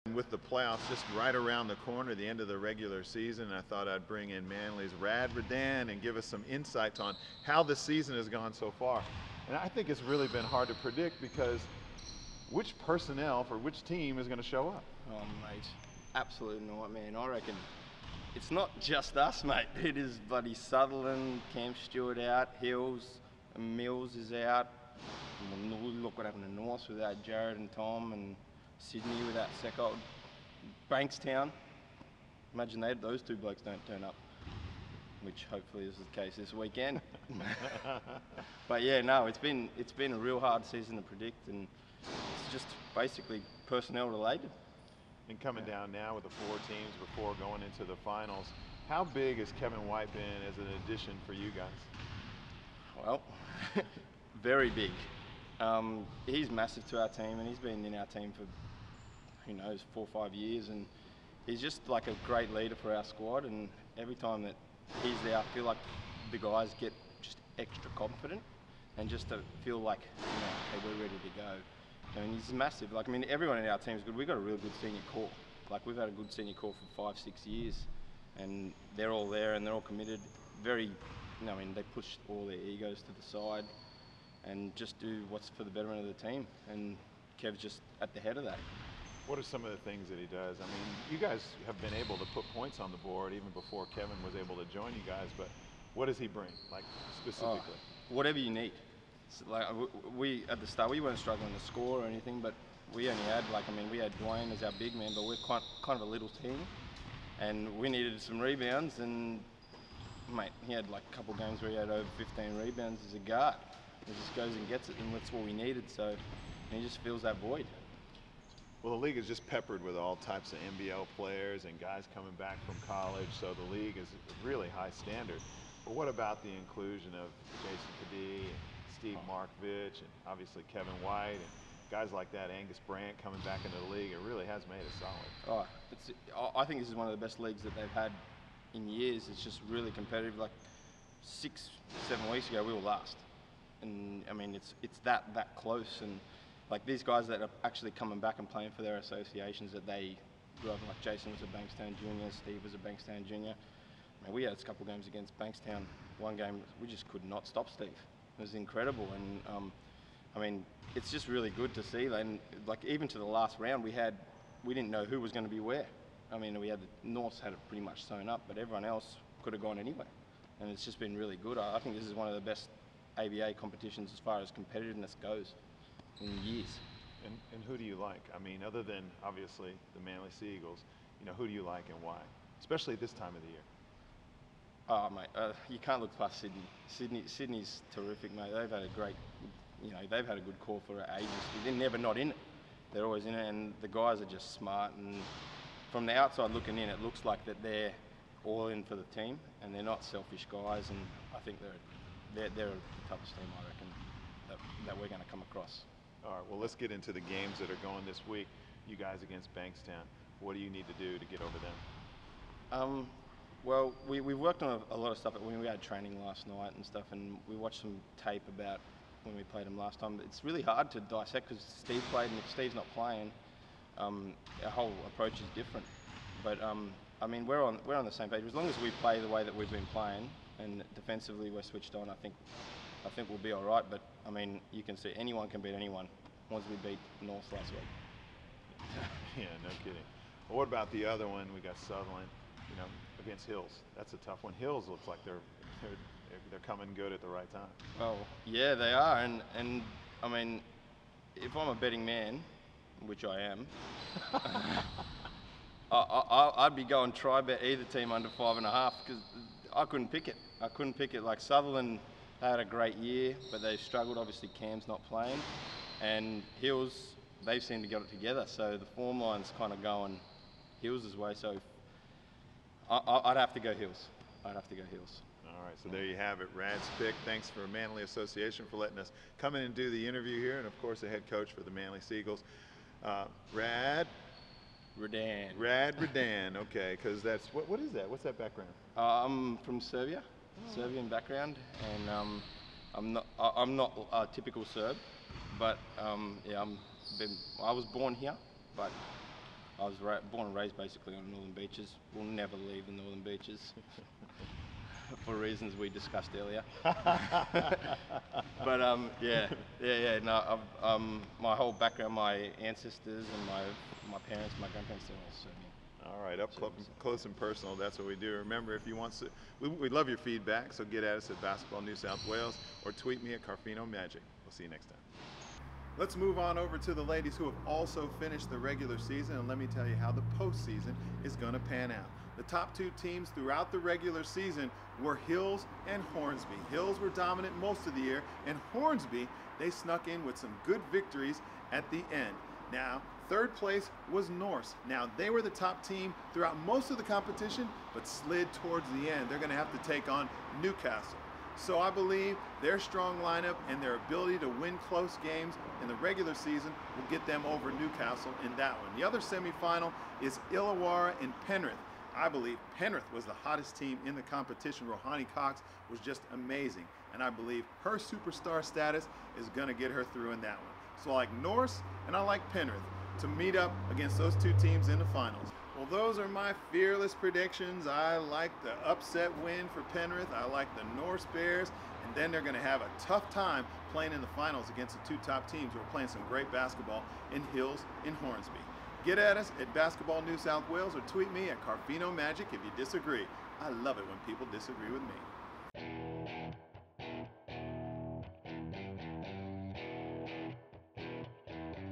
With the playoffs just right around the corner, the end of the regular season, I thought I'd bring in Manly's Rad Radan and give us some insights on how the season has gone so far. And I think it's really been hard to predict because which personnel for which team is going to show up? Oh, mate, absolute nightmare. I reckon it's not just us, mate. It is bloody Sutherland, Cam Stewart out, Hills, and Mills is out. Look what happened to North without Jared and Tom, and Sydney without Seckold. Bankstown, imagine those two blokes don't turn up, which hopefully is the case this weekend. But yeah, no, it's been a real hard season to predict, and it's just basically personnel related. And coming down now with the 4 teams before going into the finals, how big has Kevin White been as an addition for you guys? Well, very big. He's massive to our team, and he's been in our team for, who knows, 4 or 5 years, and he's just like a great leader for our squad. And every time that he's there, I feel like the guys get just extra confident and just to feel like, okay, we're ready to go. I mean, he's massive. Like, I mean, everyone in our team is good. We've got a real good senior core. Like, we've had a good senior core for 5-6 years, and they're all there and they're all committed. Very, I mean, they push all their egos to the side and just do what's for the betterment of the team. And Kev's just at the head of that. What are some of the things that he does? I mean, you guys have been able to put points on the board even before Kevin was able to join you guys, but what does he bring, like, specifically? Whatever you need. So, like, we at the start, we weren't struggling to score or anything, but we only had, like, I mean, we had Dwayne as our big man, but we're kind of a little team, and we needed some rebounds, and mate, he had like a couple games where he had over 15 rebounds as a guard. He just goes and gets it, and that's what we needed, so and he just fills that void. Well, the league is just peppered with all types of NBL players and guys coming back from college, so the league is a really high standard. But what about the inclusion of Jason Cadee and Steve Markovich and obviously Kevin White and guys like that, Angus Brandt coming back into the league? It really has made it solid. I think this is one of the best leagues that they've had in years. It's just really competitive. Like 6-7 weeks ago, we were last, and I mean it's that close. And like these guys that are actually coming back and playing for their associations that they grew up in, like Jason was a Bankstown junior, Steve was a Bankstown junior. I mean, we had a couple games against Bankstown. One game we just could not stop Steve. It was incredible, and I mean, it's just really good to see. And like even to the last round, we didn't know who was going to be where. I mean, we had the Norths had it pretty much sewn up, but everyone else could have gone anywhere, and it's just been really good. I think this is one of the best ABA competitions as far as competitiveness goes in years. And who do you like? I mean, other than obviously the Manly Sea Eagles, who do you like and why? Especially this time of the year. Oh, mate, you can't look past Sydney. Sydney's terrific, mate. They've had a great, they've had a good core for ages. They're never not in it. They're always in it, and the guys are just smart. And from the outside looking in, it looks like that they're all in for the team, and they're not selfish guys. And I think they're the toughest team, I reckon, that we're going to come across. All right, well, let's get into the games that are going this week. You guys against Bankstown. What do you need to do to get over them? Well, we worked on a lot of stuff. We had training last night and stuff, and we watched some tape about when we played them last time. It's really hard to dissect because Steve played, and if Steve's not playing, our whole approach is different. But I mean, we're on the same page. As long as we play the way that we've been playing, and defensively we're switched on, I think we'll be all right. But I mean, you can see anyone can beat anyone once we beat North last week. Yeah, no kidding. Well, what about the other one? We got Sutherland, against Hills. That's a tough one. Hills looks like they're coming good at the right time. Well, yeah, they are, and I mean, if I'm a betting man, which I am, I'd be going try bet either team under 5.5 because I couldn't pick it. Like Sutherland had a great year, but they've struggled. Obviously, Cam's not playing, and Hills, they seem to get it together. So the form line's kind of going Hills' way. So I'd have to go Hills. All right, so there you have it. Rad's pick. Thanks for Manly Association for letting us come in and do the interview here, and of course the head coach for the Manly Seagulls, Rad Radan. Okay, because that's what is that? What's that background? I'm from Serbia, Serbian background, and I'm not a typical Serb, but yeah, I was born here, but I was born and raised basically on the Northern Beaches. We'll never leave the Northern Beaches for reasons we discussed earlier. But no, my whole background, my ancestors and my parents, my grandparents, they're all Serbian. All right, up close and personal, that's what we do. Remember, if you want to, we love your feedback, so get at us at Basketball New South Wales or tweet me at Carfino Magic. We'll see you next time. Let's move on over to the ladies who have also finished the regular season, and let me tell you how the postseason is going to pan out. The top two teams throughout the regular season were Hills and Hornsby. Hills were dominant most of the year, and Hornsby, they snuck in with some good victories at the end. Now, third place was Norse. Now, they were the top team throughout most of the competition, but slid towards the end. They're going to have to take on Newcastle. So I believe their strong lineup and their ability to win close games in the regular season will get them over Newcastle in that one. The other semifinal is Illawarra and Penrith. I believe Penrith was the hottest team in the competition. Rohani Cox was just amazing, and I believe her superstar status is going to get her through in that one. So I like Norse and I like Penrith to meet up against those two teams in the finals. Well, those are my fearless predictions. I like the upset win for Penrith. I like the Norse Bears, and then they're going to have a tough time playing in the finals against the two top teams who are playing some great basketball in Hills and Hornsby. Get at us at Basketball New South Wales or tweet me at Carfino Magic if you disagree. I love it when people disagree with me.